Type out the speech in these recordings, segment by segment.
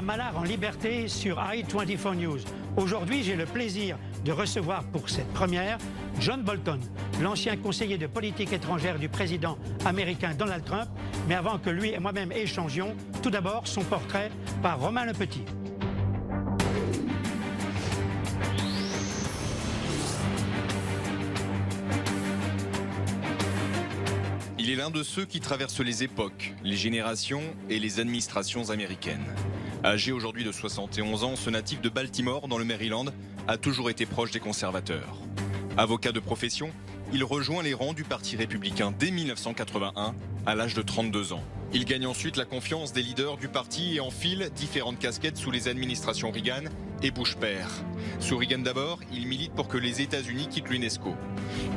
à Mallard en liberté sur i24 News. Aujourd'hui, j'ai le plaisir de recevoir pour cette première John Bolton, l'ancien conseiller de politique étrangère du président américain Donald Trump. Mais avant que lui et moi-même échangions, tout d'abord son portrait par Romain Le Petit. Il est l'un de ceux qui traversent les époques, les générations et les administrations américaines. Âgé aujourd'hui de 71 ans, ce natif de Baltimore, dans le Maryland, a toujours été proche des conservateurs. Avocat de profession, il rejoint les rangs du Parti républicain dès 1981, à l'âge de 32 ans. Il gagne ensuite la confiance des leaders du parti et enfile différentes casquettes sous les administrations Reagan et Bush père. Sous Reagan d'abord, il milite pour que les États-Unis quittent l'UNESCO.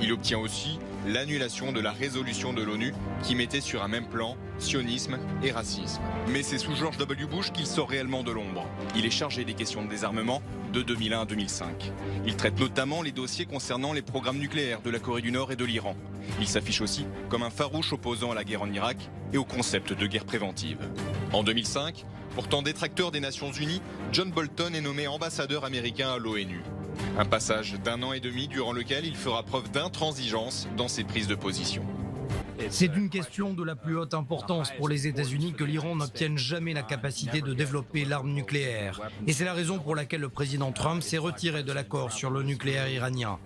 Il obtient aussi l'annulation de la résolution de l'ONU qui mettait sur un même plan sionisme et racisme. Mais c'est sous George W. Bush qu'il sort réellement de l'ombre. Il est chargé des questions de désarmement de 2001 à 2005. Il traite notamment les dossiers concernant les programmes nucléaires de la Corée du Nord et de l'Iran. Il s'affiche aussi comme un farouche opposant à la guerre en Irak et au concept de guerre préventive. En 2005, pourtant détracteur des Nations Unies, John Bolton est nommé ambassadeur américain à l'ONU. Un passage d'1 an et demi durant lequel il fera preuve d'intransigeance dans ses prises de position. C'est une question de la plus haute importance pour les États-Unis que l'Iran n'obtienne jamais la capacité de développer l'arme nucléaire. Et c'est la raison pour laquelle le président Trump s'est retiré de l'accord sur le nucléaire iranien.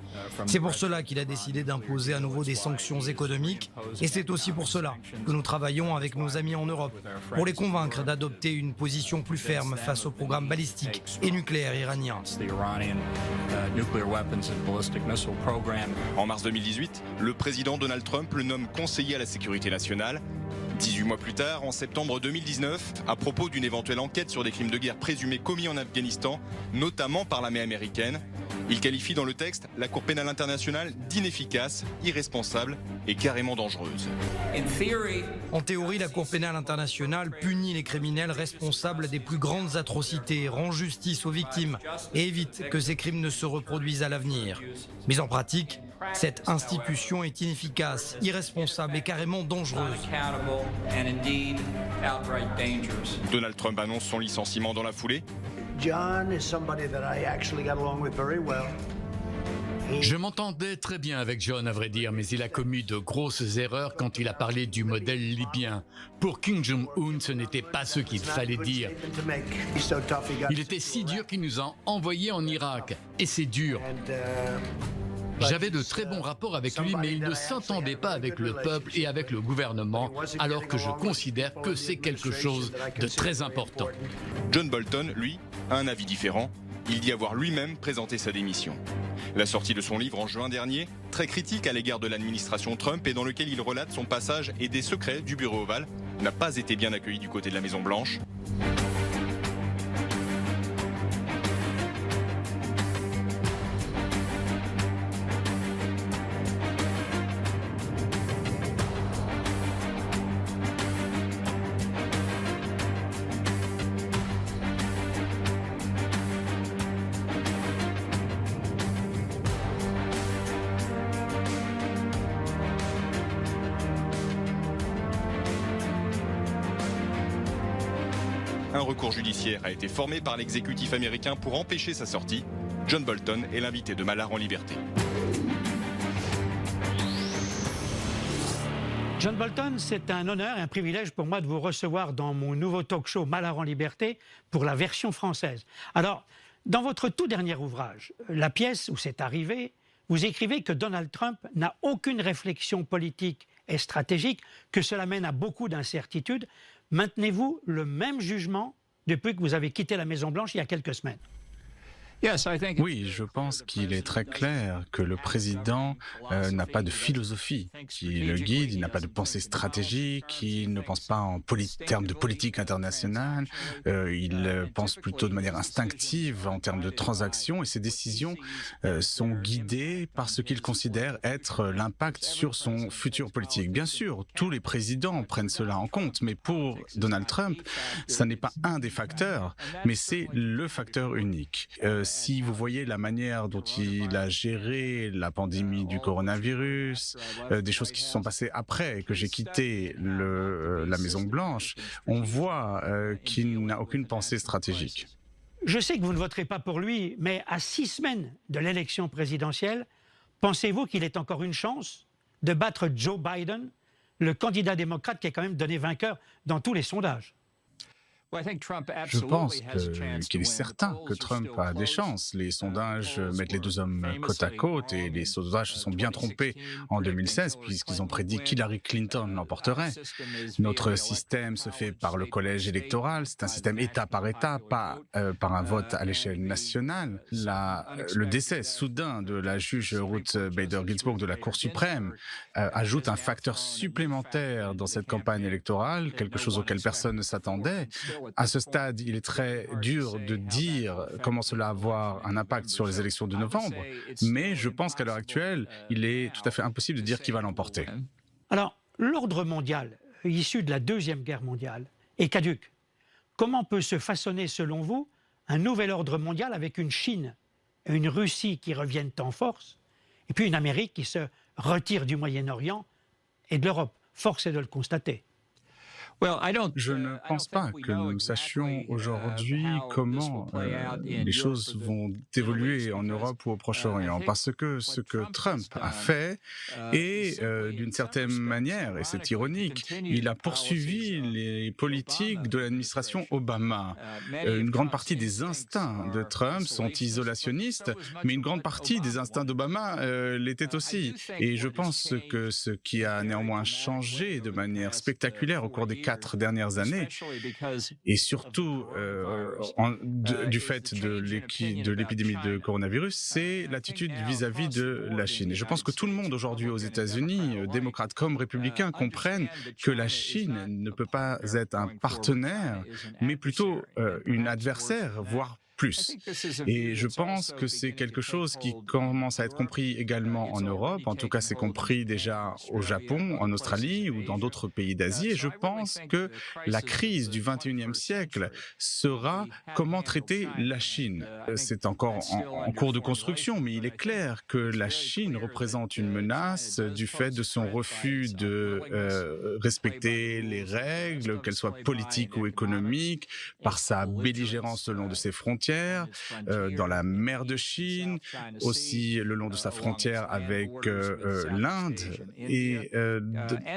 C'est pour cela qu'il a décidé d'imposer à nouveau des sanctions économiques. Et c'est aussi pour cela que nous travaillons avec nos amis en Europe pour les convaincre d'adopter une position plus ferme face au programme balistique et nucléaire iranien. En mars 2018, le président Donald Trump le nomme conseiller à la sécurité nationale. 18 mois plus tard, en septembre 2019, à propos d'une éventuelle enquête sur des crimes de guerre présumés commis en Afghanistan, notamment par l'armée américaine, il qualifie dans le texte la Cour pénale internationale d'inefficace, irresponsable et carrément dangereuse. En théorie, la Cour pénale internationale punit les criminels responsables des plus grandes atrocités, rend justice aux victimes et évite que ces crimes ne se reproduisent à l'avenir. Mais en pratique, cette institution est inefficace, irresponsable et carrément dangereuse. Donald Trump annonce son licenciement dans la foulée. John is somebody that I actually got along with very well. Je m'entendais très bien avec John, à vrai dire, mais il a commis de grosses erreurs quand il a parlé du modèle libyen. Pour Kim Jong-un, ce n'était pas ce qu'il fallait dire. Il était si dur qu'il nous a envoyés en Irak. Et c'est dur. J'avais de très bons rapports avec lui, mais il ne s'entendait pas avec le peuple et avec le gouvernement, alors que je considère que c'est quelque chose de très important. John Bolton, lui, a un avis différent. Il dit avoir lui-même présenté sa démission. La sortie de son livre en juin dernier, très critique à l'égard de l'administration Trump et dans lequel il relate son passage et des secrets du bureau ovale, n'a pas été bien accueilli du côté de la Maison-Blanche. Un recours judiciaire a été formé par l'exécutif américain pour empêcher sa sortie. John Bolton est l'invité de Mallard en liberté. John Bolton, c'est un honneur et un privilège pour moi de vous recevoir dans mon nouveau talk show Mallard en liberté pour la version française. Alors, dans votre tout dernier ouvrage, la pièce où c'est arrivé, vous écrivez que Donald Trump n'a aucune réflexion politique et stratégique, que cela mène à beaucoup d'incertitudes. Maintenez-vous le même jugement depuis que vous avez quitté la Maison-Blanche il y a quelques semaines? Oui, je pense qu'il est très clair que le président n'a pas de philosophie qui le guide, il n'a pas de pensée stratégique, il ne pense pas en termes de politique internationale, il pense plutôt de manière instinctive en termes de transactions et ses décisions sont guidées par ce qu'il considère être l'impact sur son futur politique. Bien sûr, tous les présidents prennent cela en compte, mais pour Donald Trump, ça n'est pas un des facteurs, mais c'est le facteur unique. si vous voyez la manière dont il a géré la pandémie du coronavirus, des choses qui se sont passées après que j'ai quitté la Maison-Blanche, on voit qu'il n'a aucune pensée stratégique. Je sais que vous ne voterez pas pour lui, mais à 6 semaines de l'élection présidentielle, pensez-vous qu'il ait encore une chance de battre Joe Biden, le candidat démocrate qui est quand même donné vainqueur dans tous les sondages? Je pense qu'il est certain que Trump a des chances. Les sondages mettent les deux hommes côte à côte et les sondages se sont bien trompés en 2016 puisqu'ils ont prédit qu'Hillary Clinton l'emporterait. Notre système se fait par le collège électoral, c'est un système État par État, pas par un vote à l'échelle nationale. Le décès soudain de la juge Ruth Bader Ginsburg de la Cour suprême ajoute un facteur supplémentaire dans cette campagne électorale, quelque chose auquel personne ne s'attendait. À ce stade, il est très dur de dire comment cela va avoir un impact sur les élections de novembre, mais je pense qu'à l'heure actuelle, il est tout à fait impossible de dire qui va l'emporter. Alors, l'ordre mondial, issu de la Deuxième Guerre mondiale, est caduc. Comment peut se façonner, selon vous, un nouvel ordre mondial avec une Chine et une Russie qui reviennent en force, et puis une Amérique qui se retire du Moyen-Orient et de l'Europe? Force est de le constater. Je ne pense pas que nous sachions aujourd'hui comment les choses vont évoluer en Europe ou au Proche-Orient, parce que ce que Trump a fait est, d'une certaine manière, et c'est ironique, il a poursuivi les politiques de l'administration Obama. Une grande partie des instincts de Trump sont isolationnistes, mais une grande partie des instincts d'Obama l'étaient aussi. Et je pense que ce qui a néanmoins changé de manière spectaculaire au cours des 4 dernières années, et surtout du fait de l'épidémie de coronavirus, c'est l'attitude vis-à-vis de la Chine. Et je pense que tout le monde aujourd'hui aux États-Unis, démocrates comme républicains, comprennent que la Chine ne peut pas être un partenaire, mais plutôt une adversaire, voire plus. Et je pense que c'est quelque chose qui commence à être compris également en Europe. En tout cas, c'est compris déjà au Japon, en Australie ou dans d'autres pays d'Asie. Et je pense que la crise du 21e siècle sera comment traiter la Chine. C'est encore en cours de construction, mais il est clair que la Chine représente une menace du fait de son refus de respecter les règles, qu'elles soient politiques ou économiques, par sa belligérance le long de ses frontières, dans la mer de Chine, aussi le long de sa frontière avec l'Inde, et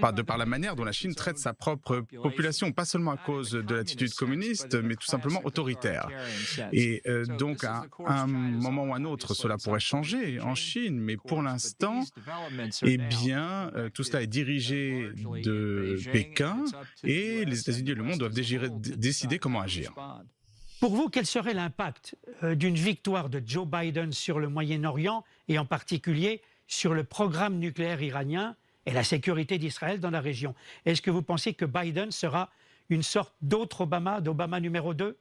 par la manière dont la Chine traite sa propre population, pas seulement à cause de l'attitude communiste, mais tout simplement autoritaire. Et donc, à un moment ou un autre, cela pourrait changer en Chine, mais pour l'instant, eh bien, tout cela est dirigé de Pékin, et les États-Unis et le monde doivent décider comment agir. Pour vous, quel serait l'impact d'une victoire de Joe Biden sur le Moyen-Orient et en particulier sur le programme nucléaire iranien et la sécurité d'Israël dans la région? Est-ce que vous pensez que Biden sera une sorte d'autre Obama, d'Obama numéro 2?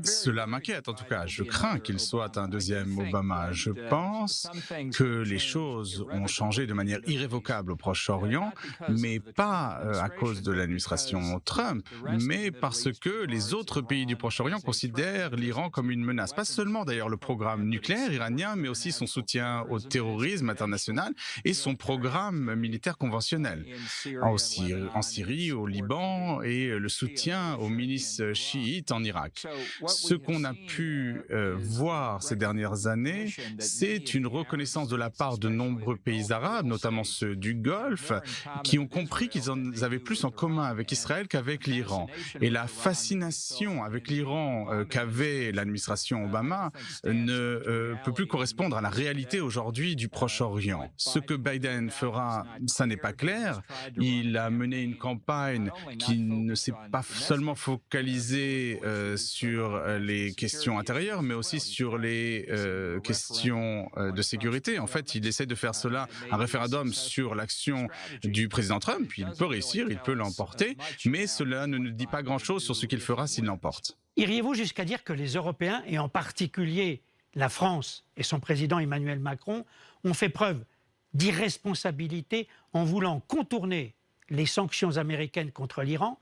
Cela m'inquiète en tout cas. Je crains qu'il soit un deuxième Obama. Je pense que les choses ont changé de manière irrévocable au Proche-Orient, mais pas à cause de l'administration Trump, mais parce que les autres pays du Proche-Orient considèrent l'Iran comme une menace. Pas seulement d'ailleurs le programme nucléaire iranien, mais aussi son soutien au terrorisme international et son programme militaire conventionnel. En Syrie, au Liban et le soutien aux milices chiites en Irak. Ce qu'on a pu voir ces dernières années, c'est une reconnaissance de la part de nombreux pays arabes, notamment ceux du Golfe, qui ont compris qu'ils en avaient plus en commun avec Israël qu'avec l'Iran. Et la fascination avec l'Iran qu'avait l'administration Obama ne peut plus correspondre à la réalité aujourd'hui du Proche-Orient. Ce que Biden fera, ça n'est pas clair. Il a mené une campagne qui ne s'est pas seulement focalisée sur les questions intérieures, mais aussi sur les questions de sécurité. En fait, il essaie de faire cela un référendum sur l'action du président Trump. Il peut réussir, il peut l'emporter, mais cela ne nous dit pas grand-chose sur ce qu'il fera s'il l'emporte. Iriez-vous jusqu'à dire que les Européens, et en particulier la France et son président Emmanuel Macron, ont fait preuve d'irresponsabilité en voulant contourner les sanctions américaines contre l'Iran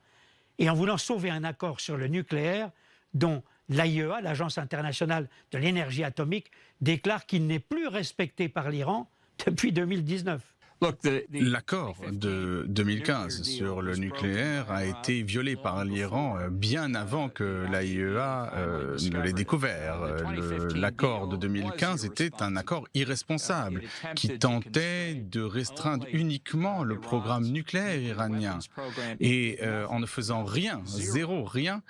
et en voulant sauver un accord sur le nucléaire dont l'AIEA, l'Agence internationale de l'énergie atomique, déclare qu'il n'est plus respecté par l'Iran depuis 2019. L'accord de 2015 sur le nucléaire a été violé par l'Iran bien avant que l'AIEA ne l'ait découvert. L'accord de 2015 était un accord irresponsable qui tentait de restreindre uniquement le programme nucléaire iranien et en ne faisant rien, rien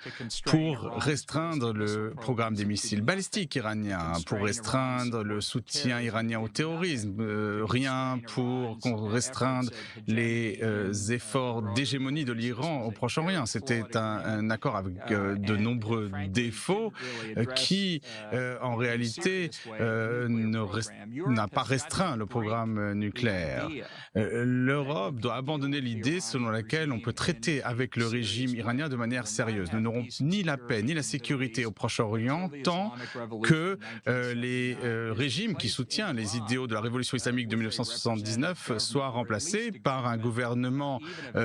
pour restreindre le programme des missiles balistiques iraniens, pour restreindre le soutien iranien au terrorisme, rien pour restreindre les efforts d'hégémonie de l'Iran au Proche-Orient. C'était un accord avec de nombreux défauts qui, en réalité, n'a pas restreint le programme nucléaire. L'Europe doit abandonner l'idée selon laquelle on peut traiter avec le régime iranien de manière sérieuse. Nous n'aurons ni la paix ni la sécurité au Proche-Orient tant que les régimes qui soutiennent les idéaux de la révolution islamique de 1979 soit remplacé par un gouvernement,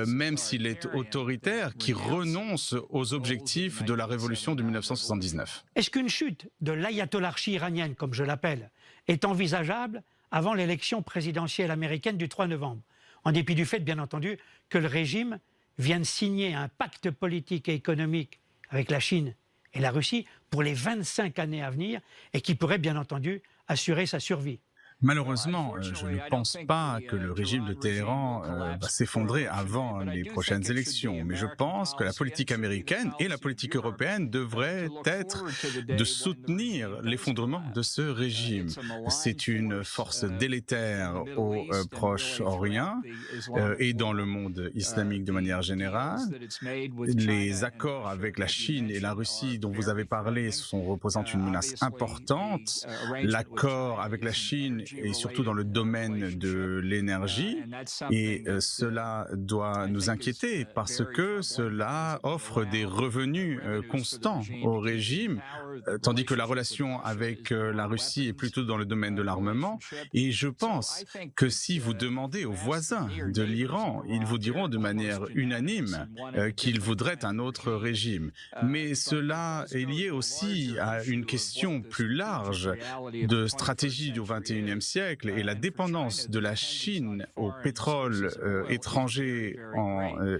même s'il est autoritaire, qui renonce aux objectifs de la révolution de 1979. Est-ce qu'une chute de l'ayatollarchie iranienne, comme je l'appelle, est envisageable avant l'élection présidentielle américaine du 3 novembre, en dépit du fait, bien entendu, que le régime vient de signer un pacte politique et économique avec la Chine et la Russie pour les 25 années à venir et qui pourrait, bien entendu, assurer sa survie? Malheureusement, je ne pense pas que le régime de Téhéran va s'effondrer avant les prochaines élections, mais je pense que la politique américaine et la politique européenne devraient être de soutenir l'effondrement de ce régime. C'est une force délétère au Proche-Orient et dans le monde islamique de manière générale. Les accords avec la Chine et la Russie dont vous avez parlé représentent une menace importante. L'accord avec la Chine et surtout dans le domaine de l'énergie. Et cela doit nous inquiéter parce que cela offre des revenus constants au régime, tandis que la relation avec la Russie est plutôt dans le domaine de l'armement. Et je pense que si vous demandez aux voisins de l'Iran, ils vous diront de manière unanime qu'ils voudraient un autre régime. Mais cela est lié aussi à une question plus large de stratégie du XXIe siècle et la dépendance de la Chine au pétrole étranger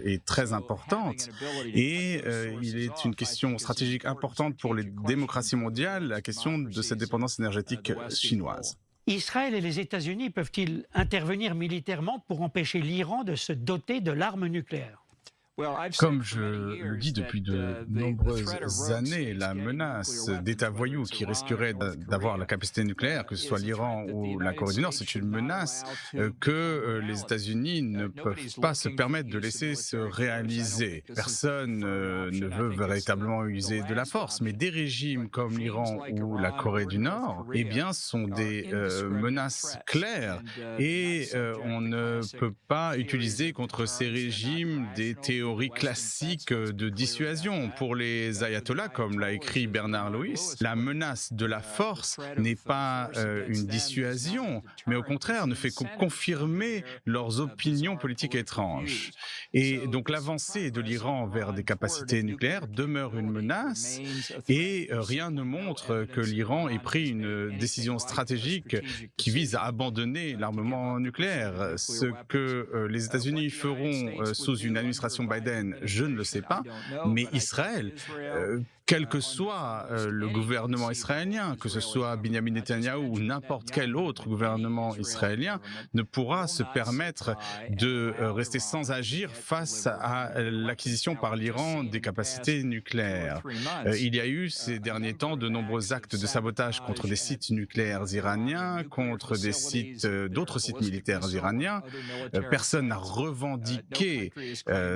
est très importante et il est une question stratégique importante pour les démocraties mondiales, la question de cette dépendance énergétique chinoise. Israël et les États-Unis peuvent-ils intervenir militairement pour empêcher l'Iran de se doter de l'arme nucléaire? Comme je le dis depuis de nombreuses années, la menace d'États voyous qui risqueraient d'avoir la capacité nucléaire, que ce soit l'Iran ou la Corée du Nord, c'est une menace que les États-Unis ne peuvent pas se permettre de laisser se réaliser. Personne ne veut véritablement user de la force, mais des régimes comme l'Iran ou la Corée du Nord, eh bien, sont des menaces claires et on ne peut pas utiliser contre ces régimes des théories classiques de dissuasion. Pour les ayatollahs, comme l'a écrit Bernard Lewis, la menace de la force n'est pas une dissuasion, mais au contraire ne fait que confirmer leurs opinions politiques étranges. Et donc l'avancée de l'Iran vers des capacités nucléaires demeure une menace et rien ne montre que l'Iran ait pris une décision stratégique qui vise à abandonner l'armement nucléaire. Ce que les États-Unis feront sous une administration Biden, je ne le sais pas, mais Israël, quel que soit le gouvernement israélien, que ce soit Benjamin Netanyahou ou n'importe quel autre gouvernement israélien, ne pourra se permettre de rester sans agir face à l'acquisition par l'Iran des capacités nucléaires. Il y a eu ces derniers temps de nombreux actes de sabotage contre des sites nucléaires iraniens, contre des sites, d'autres sites militaires iraniens. Personne n'a revendiqué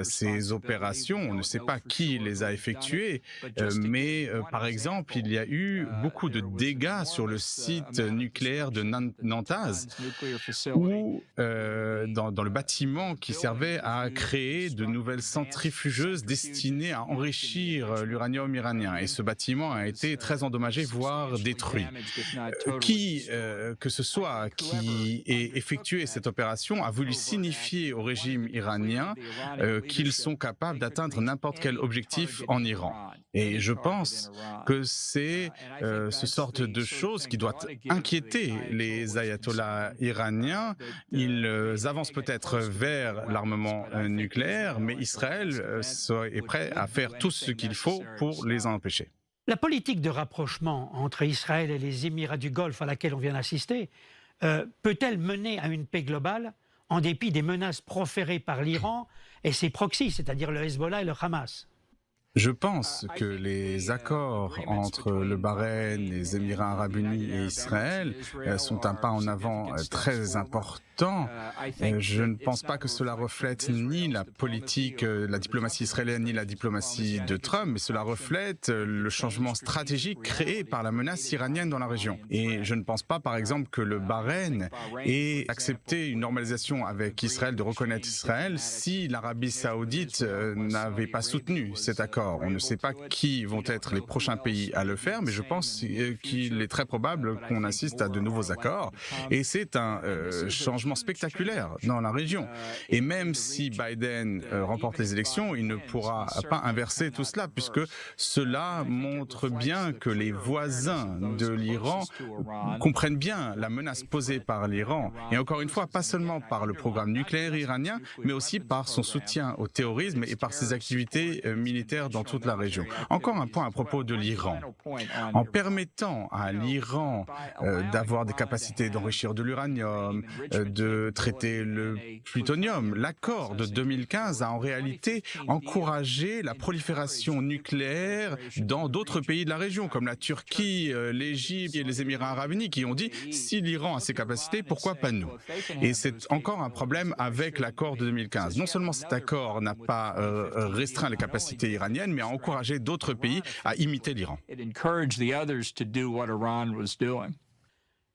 ces opérations, on ne sait pas qui les a effectuées, mais par exemple, il y a eu beaucoup de dégâts sur le site nucléaire de Natanz, ou dans le bâtiment qui servait à créer de nouvelles centrifugeuses destinées à enrichir l'uranium iranien. Et ce bâtiment a été très endommagé, voire détruit. Qui que ce soit qui ait effectué cette opération a voulu signifier au régime iranien qu'ils sont capables d'atteindre n'importe quel objectif en Iran. Et je pense que c'est ce sorte de choses qui doit inquiéter les ayatollahs iraniens. Ils avancent peut-être vers l'armement nucléaire, mais Israël est prêt à faire tout ce qu'il faut pour les en empêcher. La politique de rapprochement entre Israël et les Émirats du Golfe à laquelle on vient d'assister peut-elle mener à une paix globale en dépit des menaces proférées par l'Iran et ses proxys, c'est-à-dire le Hezbollah et le Hamas? Je pense que les accords entre le Bahreïn, les Émirats arabes unis et Israël sont un pas en avant très important. Je ne pense pas que cela reflète ni la politique, la diplomatie israélienne, ni la diplomatie de Trump, mais cela reflète le changement stratégique créé par la menace iranienne dans la région. Et je ne pense pas, par exemple, que le Bahreïn ait accepté une normalisation avec Israël, de reconnaître Israël, si l'Arabie saoudite n'avait pas soutenu cet accord. On ne sait pas qui vont être les prochains pays à le faire, mais je pense qu'il est très probable qu'on assiste à de nouveaux accords. Et c'est un changement spectaculaire dans la région. Et même si Biden remporte les élections, il ne pourra pas inverser tout cela, puisque cela montre bien que les voisins de l'Iran comprennent bien la menace posée par l'Iran. Et encore une fois, pas seulement par le programme nucléaire iranien, mais aussi par son soutien au terrorisme et par ses activités militaires dans toute la région. Encore un point à propos de l'Iran. En permettant à l'Iran d'avoir des capacités d'enrichir de l'uranium, de traiter le plutonium, l'accord de 2015 a en réalité encouragé la prolifération nucléaire dans d'autres pays de la région, comme la Turquie, l'Égypte et les Émirats arabes unis, qui ont dit « si l'Iran a ses capacités, pourquoi pas nous ?» Et c'est encore un problème avec l'accord de 2015. Non seulement cet accord n'a pas restreint les capacités iraniennes, mais a encouragé d'autres pays à imiter l'Iran.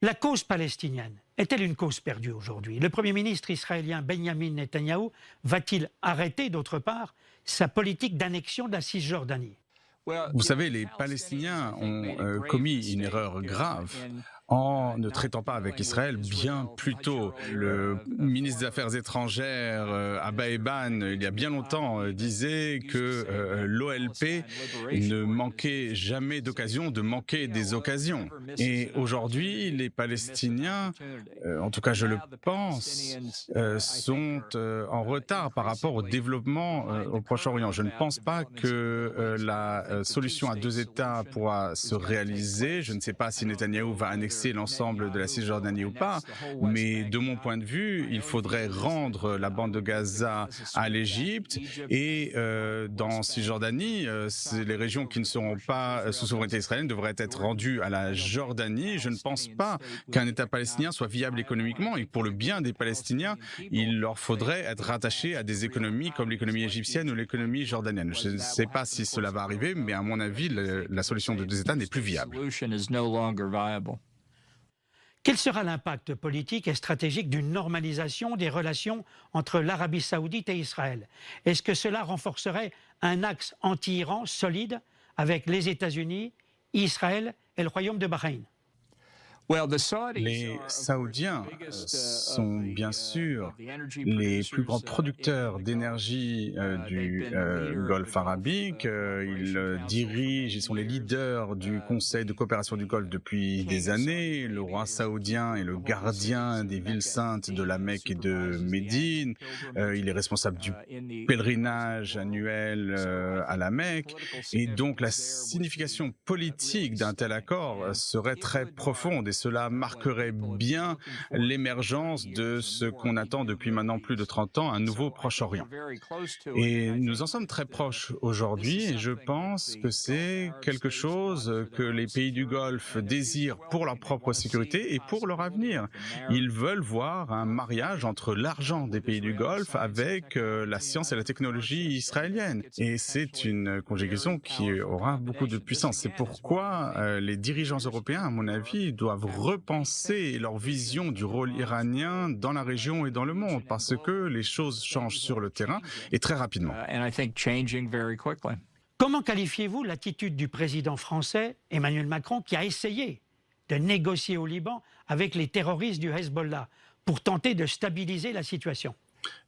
La cause palestinienne est-elle une cause perdue aujourd'hui? Le Premier ministre israélien Benjamin Netanyahou va-t-il arrêter, d'autre part, sa politique d'annexion de la Cisjordanie? Vous savez, les Palestiniens ont commis une erreur grave en ne traitant pas avec Israël bien plus tôt. Le ministre des Affaires étrangères, Abba Eban, il y a bien longtemps, disait que l'OLP ne manquait jamais d'occasion de manquer des occasions. Et aujourd'hui, les Palestiniens, en tout cas je le pense, sont en retard par rapport au développement au Proche-Orient. Je ne pense pas que la solution à deux États pourra se réaliser. Je ne sais pas si Netanyahou va annexer l'ensemble de la Cisjordanie ou pas, mais de mon point de vue, il faudrait rendre la bande de Gaza à l'Égypte et dans Cisjordanie, les régions qui ne seront pas sous souveraineté israélienne devraient être rendues à la Jordanie. Je ne pense pas qu'un État palestinien soit viable économiquement et pour le bien des Palestiniens, il leur faudrait être rattachés à des économies comme l'économie égyptienne ou l'économie jordanienne. Je ne sais pas si cela va arriver, mais à mon avis, la solution de deux États n'est plus viable. Quel sera l'impact politique et stratégique d'une normalisation des relations entre l'Arabie saoudite et Israël? Est-ce que cela renforcerait un axe anti-Iran solide avec les États-Unis, Israël et le Royaume de Bahreïn? Les Saoudiens sont bien sûr les plus grands producteurs d'énergie du Golfe arabique. Ils dirigent, ils sont les leaders du Conseil de coopération du Golfe depuis des années. Le roi saoudien est le gardien des villes saintes de la Mecque et de Médine. Il est responsable du pèlerinage annuel à la Mecque. Et donc la signification politique d'un tel accord serait très profonde. Et cela marquerait bien l'émergence de ce qu'on attend depuis maintenant plus de 30 ans, un nouveau Proche-Orient. Et nous en sommes très proches aujourd'hui et je pense que c'est quelque chose que les pays du Golfe désirent pour leur propre sécurité et pour leur avenir. Ils veulent voir un mariage entre l'argent des pays du Golfe avec la science et la technologie israélienne. Et c'est une conjugaison qui aura beaucoup de puissance. C'est pourquoi les dirigeants européens, à mon avis, doivent repenser leur vision du rôle iranien dans la région et dans le monde, parce que les choses changent sur le terrain et très rapidement. Comment qualifiez-vous l'attitude du président français, Emmanuel Macron, qui a essayé de négocier au Liban avec les terroristes du Hezbollah pour tenter de stabiliser la situation?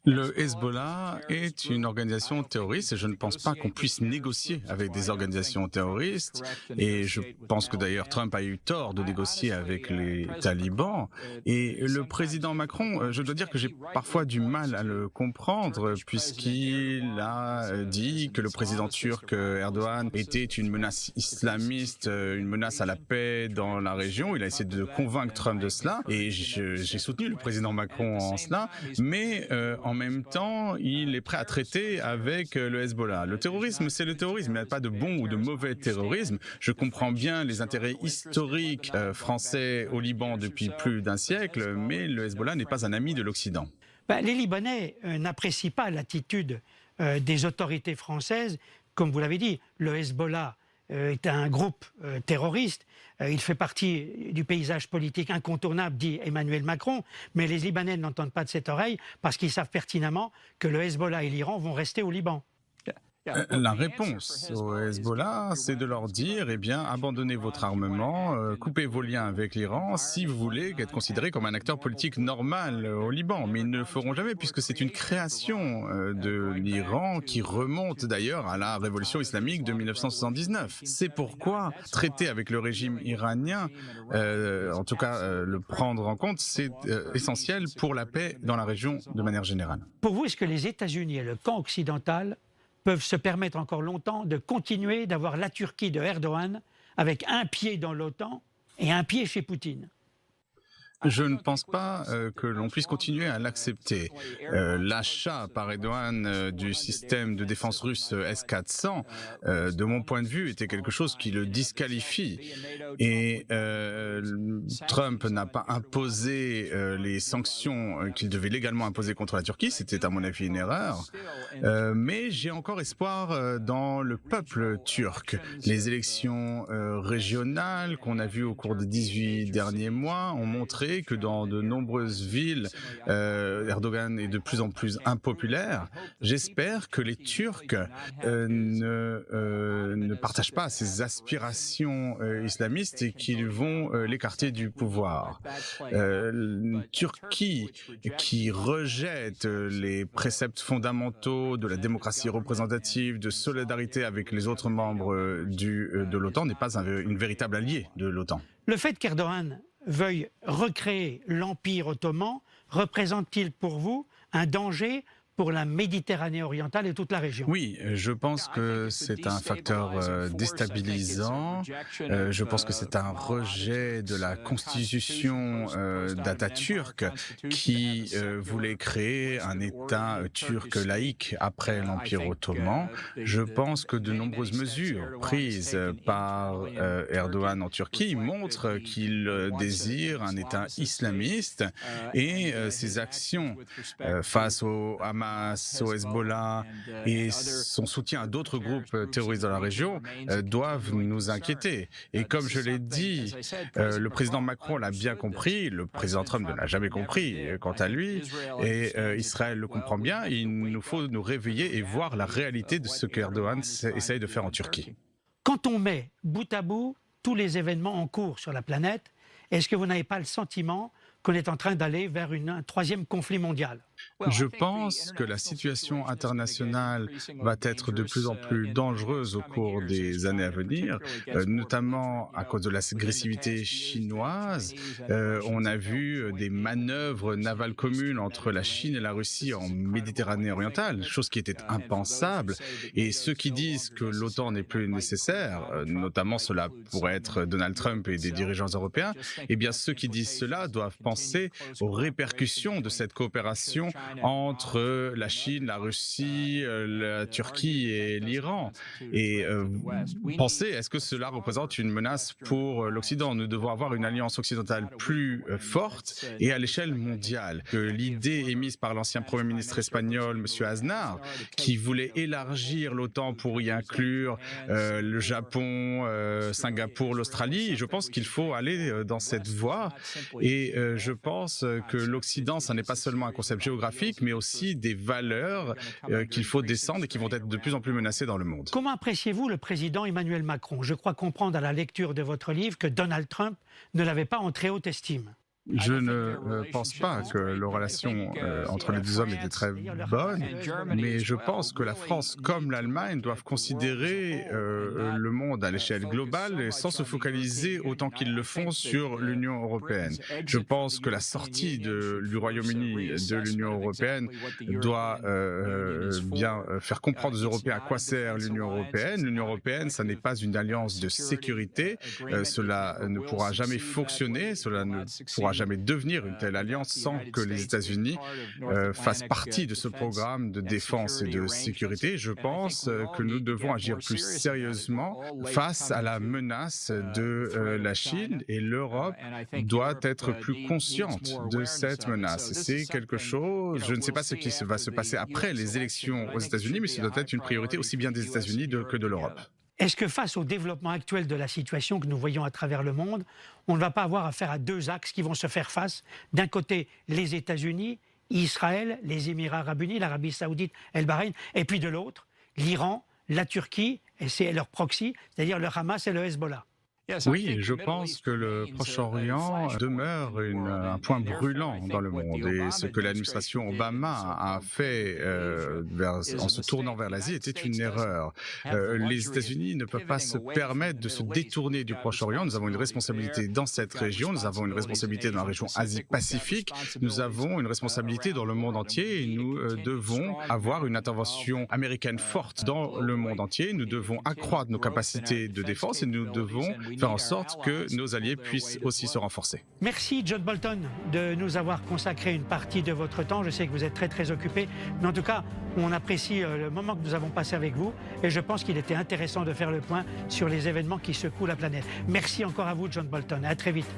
Le Hezbollah est une organisation terroriste et je ne pense pas qu'on puisse négocier avec des organisations terroristes. Et je pense que d'ailleurs Trump a eu tort de négocier avec les talibans. Et le président Macron, je dois dire que j'ai parfois du mal à le comprendre puisqu'il a dit que le président turc Erdogan était une menace islamiste, une menace à la paix dans la région. Il a essayé de convaincre Trump de cela et j'ai soutenu le président Macron en cela. Mais en même temps, il est prêt à traiter avec le Hezbollah. Le terrorisme, c'est le terrorisme. Il n'y a pas de bon ou de mauvais terrorisme. Je comprends bien les intérêts historiques français au Liban depuis plus d'un siècle, mais le Hezbollah n'est pas un ami de l'Occident. Les Libanais n'apprécient pas l'attitude des autorités françaises. Comme vous l'avez dit, le Hezbollah est un groupe terroriste. Il fait partie du paysage politique incontournable, dit Emmanuel Macron, mais les Libanais n'entendent pas de cette oreille parce qu'ils savent pertinemment que le Hezbollah et l'Iran vont rester au Liban. La réponse au Hezbollah, c'est de leur dire, eh bien, abandonnez votre armement, coupez vos liens avec l'Iran si vous voulez être considéré comme un acteur politique normal au Liban. Mais ils ne le feront jamais puisque c'est une création de l'Iran qui remonte d'ailleurs à la révolution islamique de 1979. C'est pourquoi traiter avec le régime iranien, en tout cas le prendre en compte, c'est essentiel pour la paix dans la région de manière générale. Pour vous, est-ce que les États-Unis et le camp occidental peuvent se permettre encore longtemps de continuer d'avoir la Turquie de Erdogan avec un pied dans l'OTAN et un pied chez Poutine? Je ne pense pas que l'on puisse continuer à l'accepter. L'achat par Erdogan du système de défense russe S-400, de mon point de vue, était quelque chose qui le disqualifie. Et Trump n'a pas imposé les sanctions qu'il devait légalement imposer contre la Turquie. C'était à mon avis une erreur. Mais j'ai encore espoir dans le peuple turc. Les élections régionales qu'on a vues au cours des 18 derniers mois ont montré que dans de nombreuses villes, Erdogan est de plus en plus impopulaire. J'espère que les Turcs ne partagent pas ces aspirations islamistes et qu'ils vont l'écarter du pouvoir. Une Turquie qui rejette les préceptes fondamentaux de la démocratie représentative, de solidarité avec les autres membres de l'OTAN n'est pas une véritable allié de l'OTAN. Le fait qu'Erdogan veuille recréer l'Empire ottoman représente-t-il pour vous un danger pour la Méditerranée orientale et toute la région? Oui, je pense que c'est un facteur déstabilisant. Je pense que c'est un rejet de la constitution d'Atatürk qui voulait créer un État turc laïque après l'Empire ottoman. Je pense que de nombreuses mesures prises par Erdogan en Turquie montrent qu'il désire un État islamiste et ses actions face au Hamas, au Hezbollah et son soutien à d'autres groupes terroristes dans la région doivent nous inquiéter. Et comme je l'ai dit, le président Macron l'a bien compris, le président Trump ne l'a jamais compris quant à lui, et Israël le comprend bien. Il nous faut nous réveiller et voir la réalité de ce qu'Erdogan essaye de faire en Turquie. Quand on met bout à bout tous les événements en cours sur la planète, est-ce que vous n'avez pas le sentiment qu'on est en train d'aller vers un troisième conflit mondial? Je pense que la situation internationale va être de plus en plus dangereuse au cours des années à venir, notamment à cause de l'agressivité chinoise. On a vu des manœuvres navales communes entre la Chine et la Russie en Méditerranée orientale, chose qui était impensable. Et ceux qui disent que l'OTAN n'est plus nécessaire, notamment cela pourrait être Donald Trump et des dirigeants européens, eh bien ceux qui disent cela doivent penser aux répercussions de cette coopération entre la Chine, la Russie, la Turquie et l'Iran. Et pensez, est-ce que cela représente une menace pour l'Occident? Nous devons avoir une alliance occidentale plus forte et à l'échelle mondiale. L'idée émise par l'ancien Premier ministre espagnol, M. Aznar, qui voulait élargir l'OTAN pour y inclure le Japon, Singapour, l'Australie, je pense qu'il faut aller dans cette voie. Et je pense que l'Occident, ça n'est pas seulement un concept géographique, mais aussi des valeurs qu'il faut descendre et qui vont être de plus en plus menacées dans le monde. Comment appréciez-vous le président Emmanuel Macron? Je crois comprendre à la lecture de votre livre que Donald Trump ne l'avait pas en très haute estime. Je ne pense pas que la relation entre les deux hommes était très bonne, mais je pense que la France comme l'Allemagne doivent considérer le monde à l'échelle globale et sans se focaliser autant qu'ils le font sur l'Union européenne. Je pense que la sortie du Royaume-Uni de l'Union européenne doit bien faire comprendre aux Européens à quoi sert l'Union européenne. L'Union européenne, ça n'est pas une alliance de sécurité, cela ne pourra jamais fonctionner, cela ne pourra jamais devenir une telle alliance sans que les États-Unis fassent partie de ce programme de défense et de sécurité. Je pense que nous devons agir plus sérieusement face à la menace de la Chine et l'Europe doit être plus consciente de cette menace. C'est quelque chose, je ne sais pas ce qui va se passer après les élections aux États-Unis, mais ce doit être une priorité aussi bien des États-Unis que de l'Europe. Est-ce que face au développement actuel de la situation que nous voyons à travers le monde, on ne va pas avoir affaire à deux axes qui vont se faire face? D'un côté, les États-Unis, Israël, les Émirats arabes unis, l'Arabie saoudite et le Bahreïn, et puis de l'autre, l'Iran, la Turquie, et c'est leur proxy, c'est-à-dire le Hamas et le Hezbollah. Oui, je pense que le Proche-Orient demeure un point brûlant dans le monde et ce que l'administration Obama a fait en se tournant vers l'Asie était une erreur. Les États-Unis ne peuvent pas se permettre de se détourner du Proche-Orient. Nous avons une responsabilité dans cette région, nous avons une responsabilité dans la région Asie-Pacifique, nous avons une responsabilité dans le monde entier et nous devons avoir une intervention américaine forte dans le monde entier. Nous devons accroître nos capacités de défense et nous devons faire en sorte que nos alliés puissent aussi se renforcer. Merci John Bolton de nous avoir consacré une partie de votre temps. Je sais que vous êtes très très occupé, mais en tout cas, on apprécie le moment que nous avons passé avec vous et je pense qu'il était intéressant de faire le point sur les événements qui secouent la planète. Merci encore à vous John Bolton, à très vite.